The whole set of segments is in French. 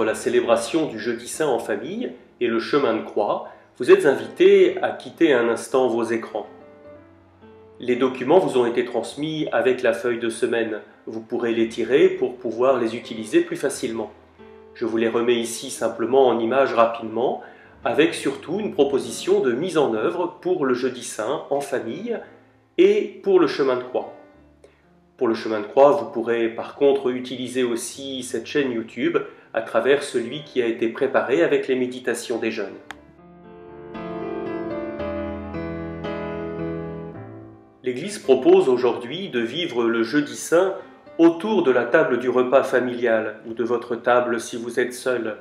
suivre la célébration du Jeudi Saint en famille et le chemin de croix, vous êtes invités à quitter un instant vos écrans. Les documents vous ont été transmis avec la feuille de semaine. Vous pourrez les tirer pour pouvoir les utiliser plus facilement. Je vous les remets ici simplement en images rapidement, avec surtout une proposition de mise en œuvre pour le Jeudi Saint en famille et pour le chemin de croix. Pour le chemin de croix, vous pourrez par contre utiliser aussi cette chaîne YouTube à travers celui qui a été préparé avec les méditations des jeunes. L'Église propose aujourd'hui de vivre le Jeudi Saint autour de la table du repas familial ou de votre table si vous êtes seul.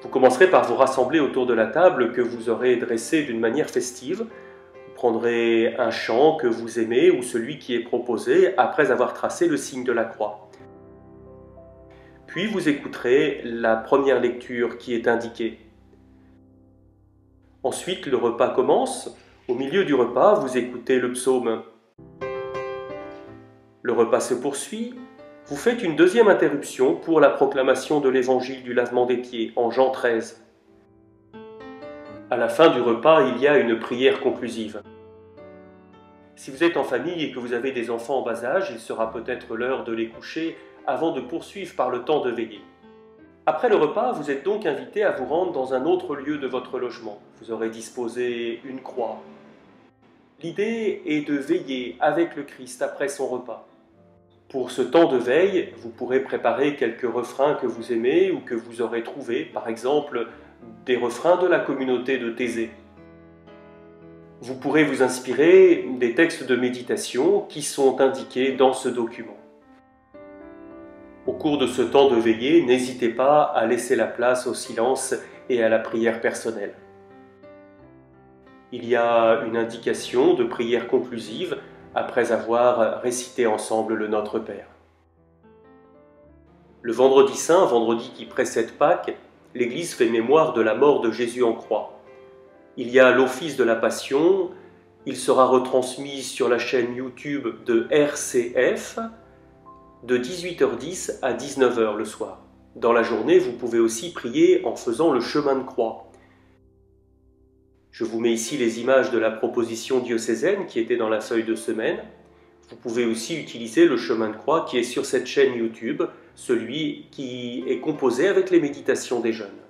Vous commencerez par vous rassembler autour de la table que vous aurez dressée d'une manière festive. Vous prendrez un chant que vous aimez ou celui qui est proposé après avoir tracé le signe de la croix. Puis vous écouterez la première lecture qui est indiquée. Ensuite, le repas commence. Au milieu du repas, vous écoutez le psaume. Le repas se poursuit. Vous faites une deuxième interruption pour la proclamation de l'évangile du lavement des pieds en Jean 13. À la fin du repas, il y a une prière conclusive. Si vous êtes en famille et que vous avez des enfants en bas âge, il sera peut-être l'heure de les coucher avant de poursuivre par le temps de veiller. Après le repas, vous êtes donc invité à vous rendre dans un autre lieu de votre logement. Vous aurez disposé une croix. L'idée est de veiller avec le Christ après son repas. Pour ce temps de veille, vous pourrez préparer quelques refrains que vous aimez ou que vous aurez trouvés, par exemple des refrains de la communauté de Thésée. Vous pourrez vous inspirer des textes de méditation qui sont indiqués dans ce document. Au cours de ce temps de veillée, n'hésitez pas à laisser la place au silence et à la prière personnelle. Il y a une indication de prière conclusive après avoir récité ensemble le Notre Père. Le vendredi saint, vendredi qui précède Pâques, l'Église fait mémoire de la mort de Jésus en croix. Il y a l'office de la Passion, il sera retransmis sur la chaîne YouTube de RCF de 18h10 à 19h le soir. Dans la journée, vous pouvez aussi prier en faisant le chemin de croix. Je vous mets ici les images de la proposition diocésaine qui était dans la feuille de semaine. Vous pouvez aussi utiliser le chemin de croix qui est sur cette chaîne YouTube, celui qui est composé avec les méditations des jeunes.